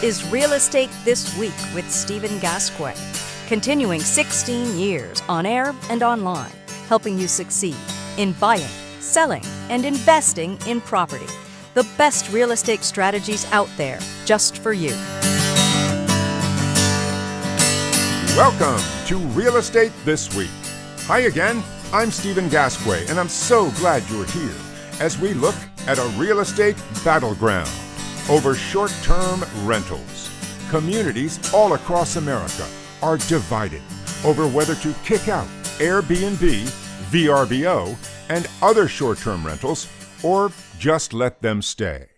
This is Real Estate This Week with Stephen Gasque, continuing 16 years on air and online, helping you succeed in buying, selling, and investing in property. The best real estate strategies out there just for you. Welcome to Real Estate This Week. Hi again, I'm Stephen Gasque, and I'm so glad you're here as we look at a real estate battleground over short-term rentals. Communities all across America are divided over whether to kick out AirBNB, VRBO, and other short-term rentals, or just let them stay.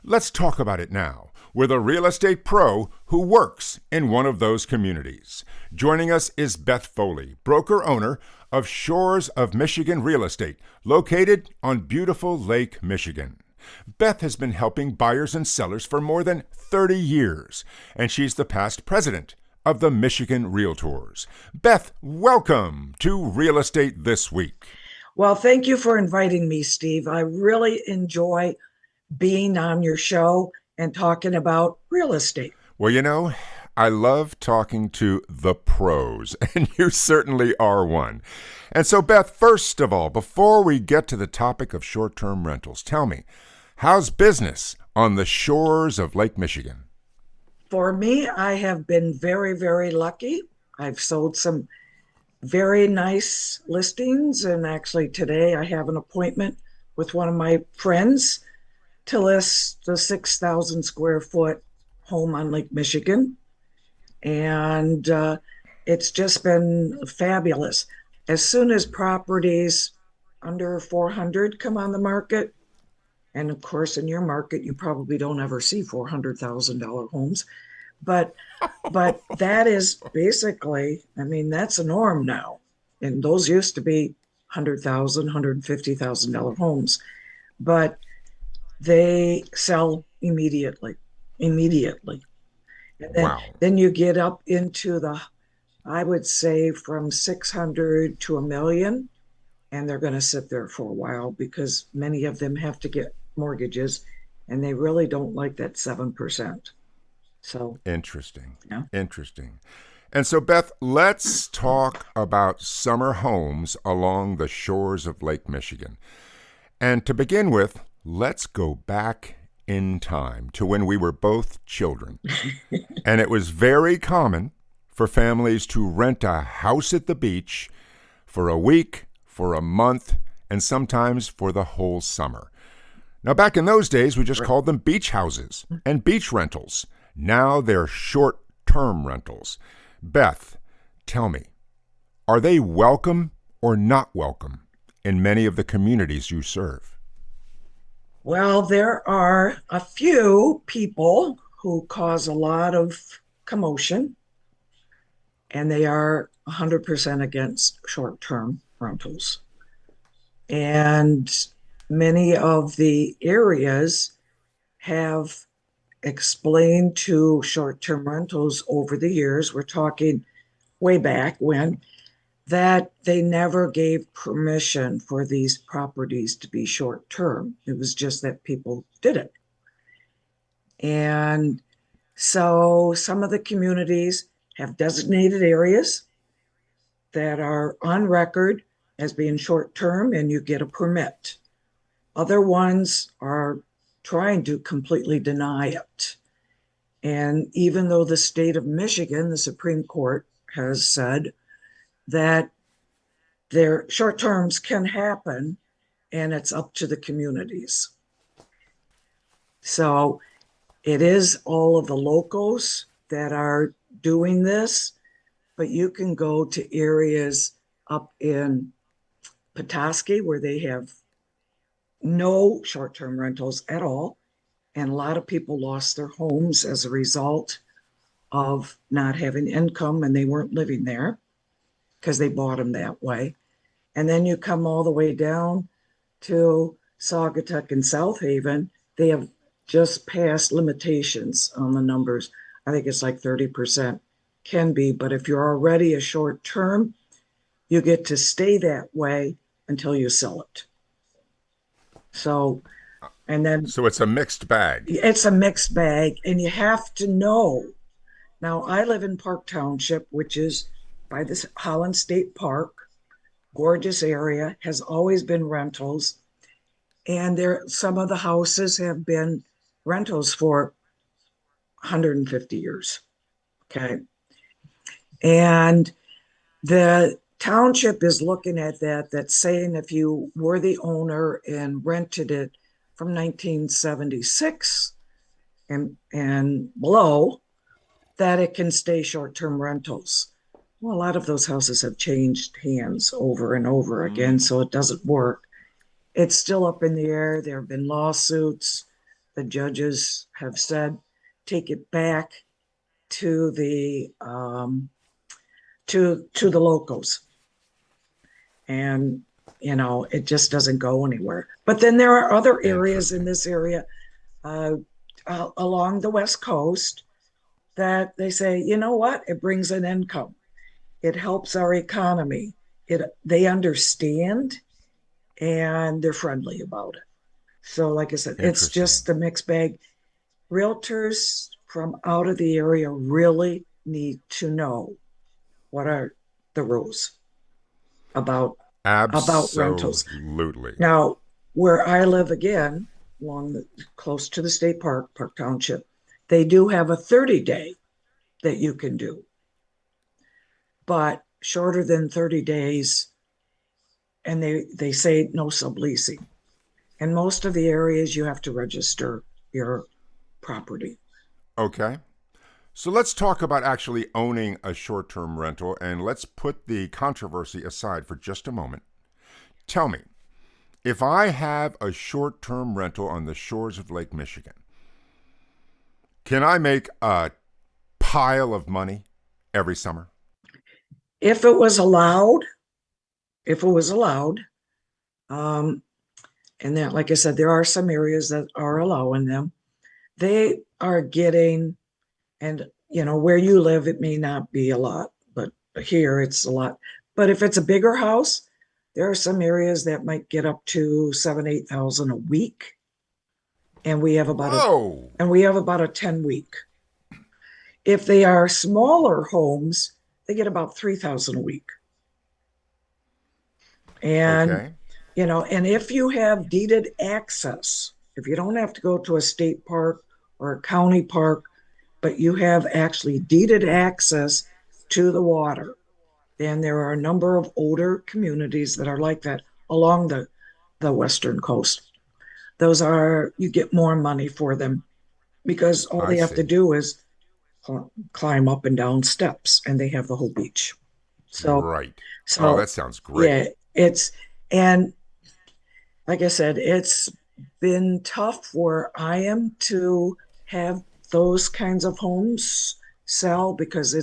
Let's talk about it now with a real estate pro who works in one of those communities. Joining us is Beth Foley, broker-owner of Shores of Michigan Real Estate, located on beautiful Lake Michigan. Beth has been helping buyers and sellers for more than 30 years, and she's the past president of the Michigan Realtors. Beth, welcome to Real Estate This Week. Well, thank you for inviting me, Steve. I really enjoy being on your show and talking about real estate. Well, you know, I love talking to the pros, and you certainly are one. And so, Beth, first of all, before we get to the topic of short-term rentals, tell me, how's business on the shores of Lake Michigan? For me, I have been very, very lucky. I've sold some very nice listings, and actually today I have an appointment with one of my friends to list the 6,000 square foot home on Lake Michigan. And it's just been fabulous. As soon as properties under 400 come on the market, and of course, in your market, you probably don't ever see $400,000 homes. But that is basically, I mean, that's a norm now. And those used to be $100,000, $150,000 homes. But they sell immediately. And then you get up into the, I would say, from 600 to $1 million. And they're going to sit there for a while because many of them have to get mortgages and they really don't like that 7%. So interesting. Yeah. Interesting. And so, Beth, let's talk about summer homes along the shores of Lake Michigan. And to begin with, let's go back in time to when we were both children. And it was very common for families to rent a house at the beach for a week, for a month, and sometimes for the whole summer. Now, back in those days, we just called them beach houses and beach rentals. Now they're short-term rentals. Beth, tell me, are they welcome or not welcome in many of the communities you serve? Well, there are a few people who cause a lot of commotion, and they are 100% against short-term rentals. And many of the areas have explained to short-term rentals over the years, we're talking way back when, that they never gave permission for these properties to be short-term. It was just that people did it. And so some of the communities have designated areas that are on record as being short-term, and you get a permit. Other ones are trying to completely deny it. And even though the state of Michigan, the Supreme Court, has said that their short terms can happen and it's up to the communities. So it is all of the locals that are doing this, but you can go to areas up in Petoskey where they have no short-term rentals at all. And a lot of people lost their homes as a result of not having income, and they weren't living there because they bought them that way. And then you come all the way down to Saugatuck and South Haven. They have just passed limitations on the numbers. I think it's like 30% can be, but if you're already a short term, you get to stay that way until you sell it. So And then So it's a mixed bag. it's a mixed bag, and you have to know. Now, I live in Park Township, which is by this Holland State Park, gorgeous area, has always been rentals. And there, some of the houses have been rentals for 150 years. Okay. And the township is looking at that's saying if you were the owner and rented it from 1976 and below, that it can stay short-term rentals. Well, a lot of those houses have changed hands over and over again, so it doesn't work. It's still up in the air. There have been lawsuits. The judges have said, take it back to the to the locals. And it just doesn't go anywhere. But then there are other areas in this area along the West Coast that they say, you know what? It brings an income. It helps our economy. They understand and they're friendly about it. So like I said, it's just a mixed bag. Realtors from out of the area really need to know what are the rules about rentals. Absolutely. Now, where I live again, close to the state park, Park Township, they do have a 30-day that you can do. But shorter than 30 days, and they say no subleasing. In most of the areas, you have to register your property. Okay. So let's talk about actually owning a short-term rental, and let's put the controversy aside for just a moment. Tell me, if I have a short-term rental on the shores of Lake Michigan, can I make a pile of money every summer? If it was allowed, and then, like I said, there are some areas that are allowing them. They are getting, and where you live, it may not be a lot, but here it's a lot. But if it's a bigger house, there are some areas that might get up to 7,000-8,000 a week, and we have about a 10-week. If they are smaller homes, they get about 3,000 a week. And okay. And if you have deeded access, if you don't have to go to a state park or a county park, but you have actually deeded access to the water, then there are a number of older communities that are like that along the western coast. You get more money for them because all they have to do is climb up and down steps, and they have the whole beach. So, right. So that sounds great. Yeah, and like I said, it's been tough where I am to have those kinds of homes sell because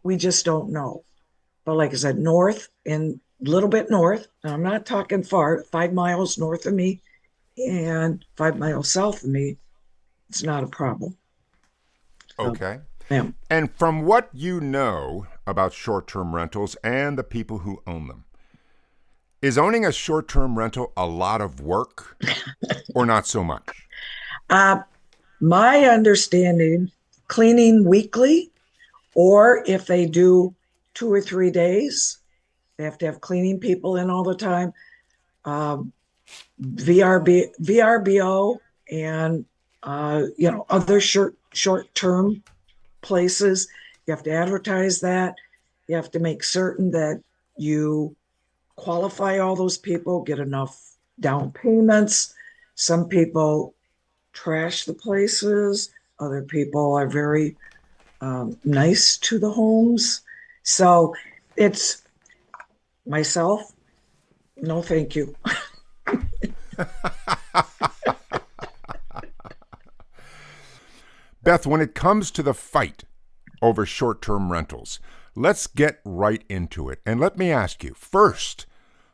we just don't know. But like I said, north and a little bit north, and I'm not talking far, 5 miles north of me and 5 miles south of me, it's not a problem. Okay. Yeah. And from what you know about short-term rentals and the people who own them, is owning a short-term rental a lot of work or not so much? My understanding, cleaning weekly, or if they do 2 or 3 days, they have to have cleaning people in all the time. VRBO and other short-term places, you have to advertise that. You have to make certain that you qualify all those people, get enough down payments. Some people trash the places. Other people are very nice to the homes. So it's myself, no thank you. Beth, when it comes to the fight over short-term rentals, let's get right into it. And let me ask you, first,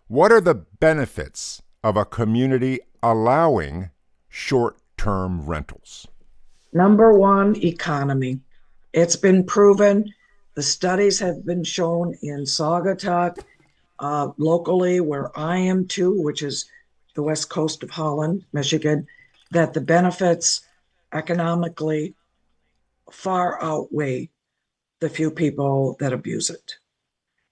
what are the benefits of a community allowing short-term rentals? Number one, economy. It's been proven. The studies have been shown in Saugatuck, locally where I am too, which is the west coast of Holland, Michigan, that the benefits economically far outweigh the few people that abuse it.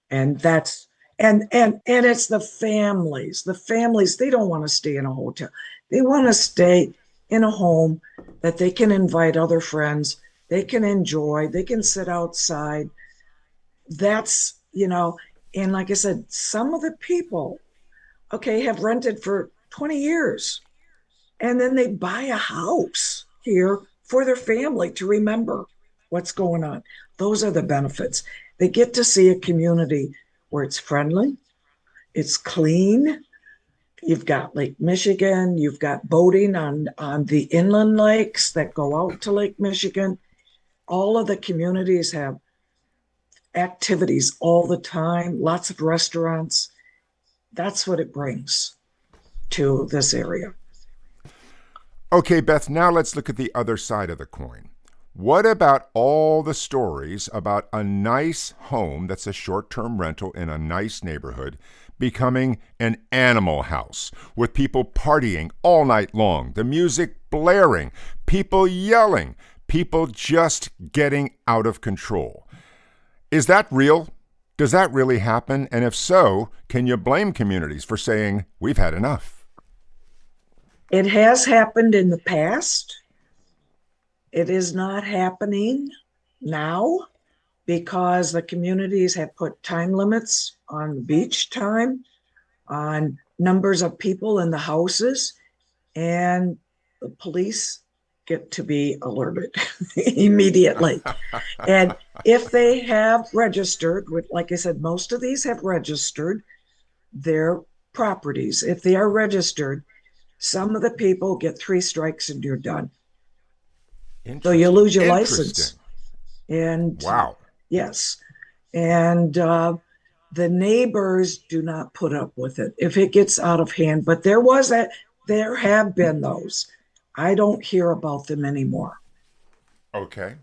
And that's and it's the families. The families, they don't want to stay in a hotel. They want to stay in a home that they can invite other friends, they can enjoy, they can sit outside. That's, and like I said, some of the people, okay, have rented for 20 years. And then they buy a house here for their family to remember what's going on. Those are the benefits. They get to see a community where it's friendly, it's clean. You've got Lake Michigan, you've got boating on the inland lakes that go out to Lake Michigan. All of the communities have activities all the time, lots of restaurants. That's what it brings to this area. Okay, Beth, now let's look at the other side of the coin. What about all the stories about a nice home that's a short-term rental in a nice neighborhood becoming an animal house with people partying all night long, the music blaring, people yelling, people just getting out of control? Is that real? Does that really happen? And if so, can you blame communities for saying, we've had enough? It has happened in the past. It is not happening now because the communities have put time limits on the beach time, on numbers of people in the houses, and the police get to be alerted immediately. And if they have registered, like I said, most of these have registered their properties. If they are registered, some of the people get 3 strikes and you're done. So you lose your license. And wow. Yes. And the neighbors do not put up with it if it gets out of hand. But there have been those. I don't hear about them anymore. Okay.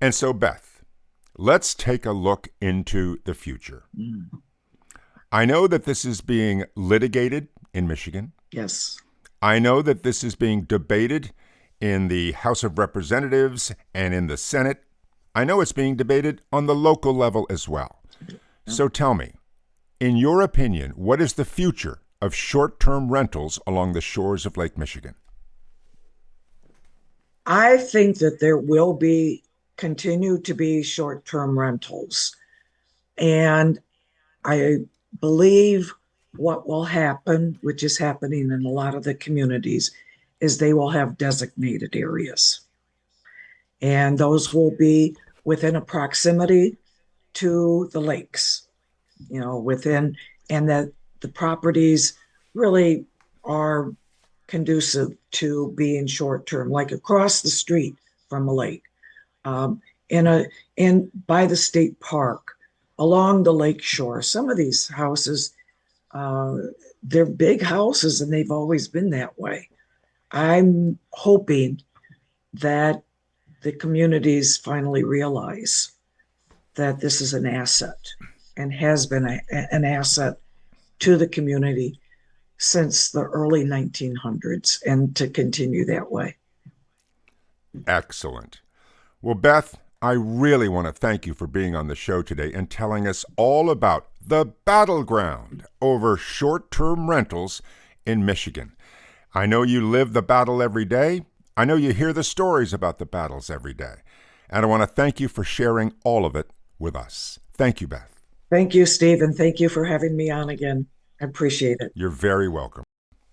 And so, Beth, let's take a look into the future. I know that this is being litigated in Michigan. Yes. I know that this is being debated in the House of Representatives and in the Senate. I know it's being debated on the local level as well. So tell me, in your opinion, what is the future of short-term rentals along the shores of Lake Michigan? I think that there will continue to be short-term rentals. And I believe what will happen, which is happening in a lot of the communities, is they will have designated areas. And those will be within a proximity to the lakes, and that the properties really are conducive to being short-term, like across the street from a lake, by the state park, along the lake shore. Some of these houses, they're big houses and they've always been that way. I'm hoping that the communities finally realize that this is an asset and has been an asset to the community since the early 1900s and to continue that way. Excellent. Well, Beth, I really want to thank you for being on the show today and telling us all about the battleground over short-term rentals in Michigan. I know you live the battle every day. I know you hear the stories about the battles every day. And I want to thank you for sharing all of it with us. Thank you, Beth. Thank you, Steve, and thank you for having me on again. I appreciate it. You're very welcome.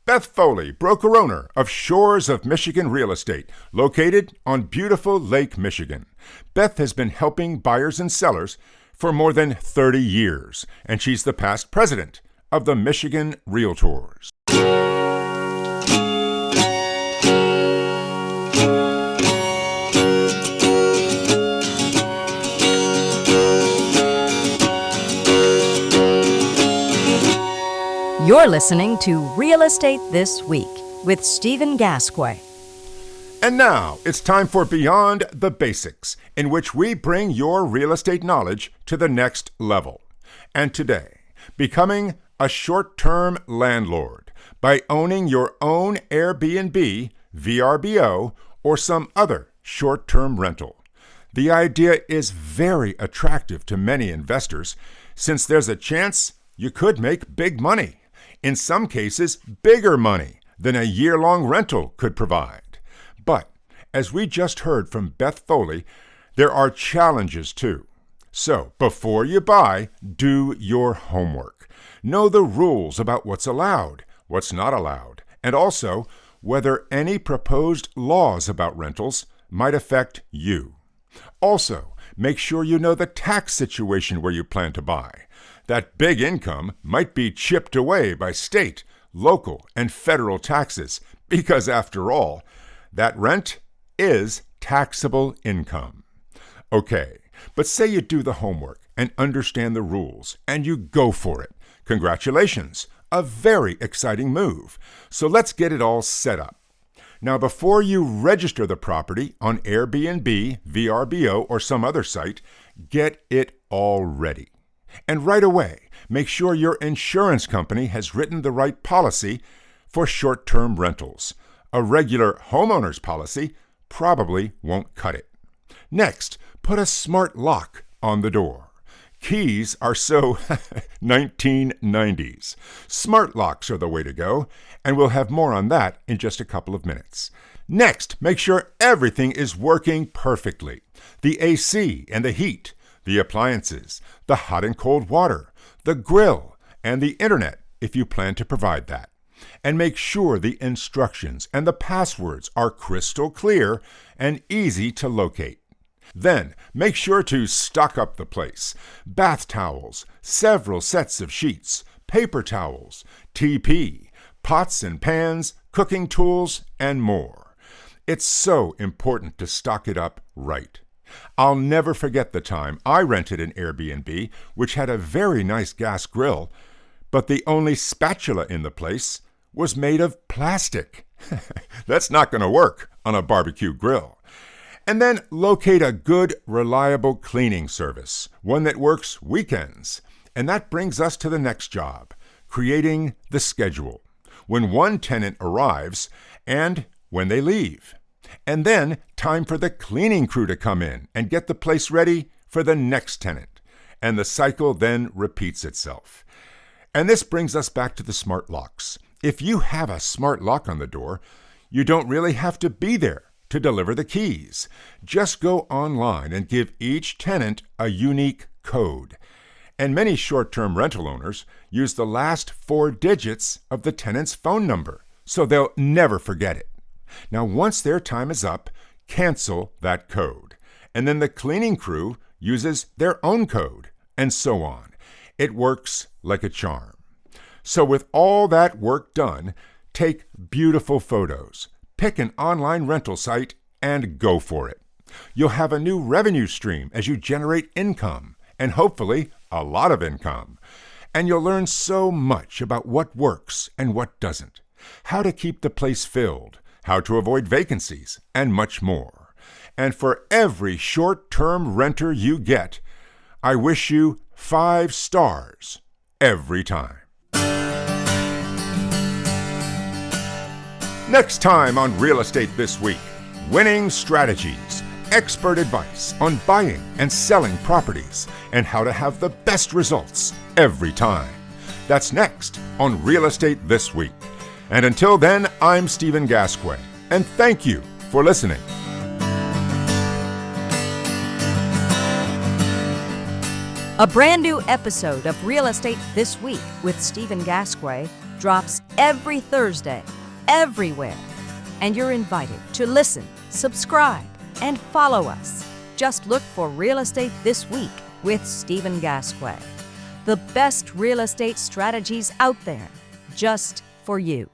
Beth Foley, broker owner of Shores of Michigan Real Estate, located on beautiful Lake Michigan. Beth has been helping buyers and sellers for more than 30 years, and she's the past president of the Michigan Realtors. You're listening to Real Estate This Week with Stephen Gasque. And now it's time for Beyond the Basics, in which we bring your real estate knowledge to the next level. And today, becoming a short-term landlord. by owning your own AirBNB, VRBO, or some other short-term rental. The idea is very attractive to many investors since there's a chance you could make big money, in some cases bigger money than a year-long rental could provide. But as we just heard from Beth Foley, there are challenges too. So before you buy, do your homework. Know the rules about what's allowed, what's not allowed, and also whether any proposed laws about rentals might affect you. Also, make sure you know the tax situation where you plan to buy. That big income might be chipped away by state, local, and federal taxes because, after all, that rent is taxable income. Okay, but say you do the homework and understand the rules and you go for it. Congratulations, a very exciting move. So let's get it all set up. Now, before you register the property on AirBNB, VRBO, or some other site, get it all ready. And right away, make sure your insurance company has written the right policy for short-term rentals. A regular homeowner's policy probably won't cut it. Next, put a smart lock on the door. Keys are so 1990s. Smart locks are the way to go, and we'll have more on that in just a couple of minutes. Next, make sure everything is working perfectly. The AC and the heat, the appliances, the hot and cold water, the grill, and the internet if you plan to provide that. And make sure the instructions and the passwords are crystal clear and easy to locate. Then, make sure to stock up the place. Bath towels, several sets of sheets, paper towels, TP, pots and pans, cooking tools, and more. It's so important to stock it up right. I'll never forget the time I rented an Airbnb, which had a very nice gas grill, but the only spatula in the place was made of plastic. That's not going to work on a barbecue grill. And then locate a good, reliable cleaning service, one that works weekends. And that brings us to the next job, creating the schedule, when one tenant arrives and when they leave. And then time for the cleaning crew to come in and get the place ready for the next tenant. And the cycle then repeats itself. And this brings us back to the smart locks. If you have a smart lock on the door, you don't really have to be there to deliver the keys. Just go online and give each tenant a unique code. And many short-term rental owners use the last 4 digits of the tenant's phone number, so they'll never forget it. Now, once their time is up, cancel that code. And then the cleaning crew uses their own code, and so on. It works like a charm. So with all that work done, take beautiful photos, pick an online rental site, and go for it. You'll have a new revenue stream as you generate income, and hopefully a lot of income. And you'll learn so much about what works and what doesn't, how to keep the place filled, how to avoid vacancies, and much more. And for every short-term renter you get, I wish you 5 stars every time. Next time on Real Estate This Week, winning strategies, expert advice on buying and selling properties, and how to have the best results every time. That's next on Real Estate This Week. And until then, I'm Stephen Gasque, and thank you for listening. A brand new episode of Real Estate This Week with Stephen Gasque drops every Thursday, everywhere. And you're invited to listen, subscribe, and follow us. Just look for Real Estate This Week with Stephen Gasque. The best real estate strategies out there, just for you.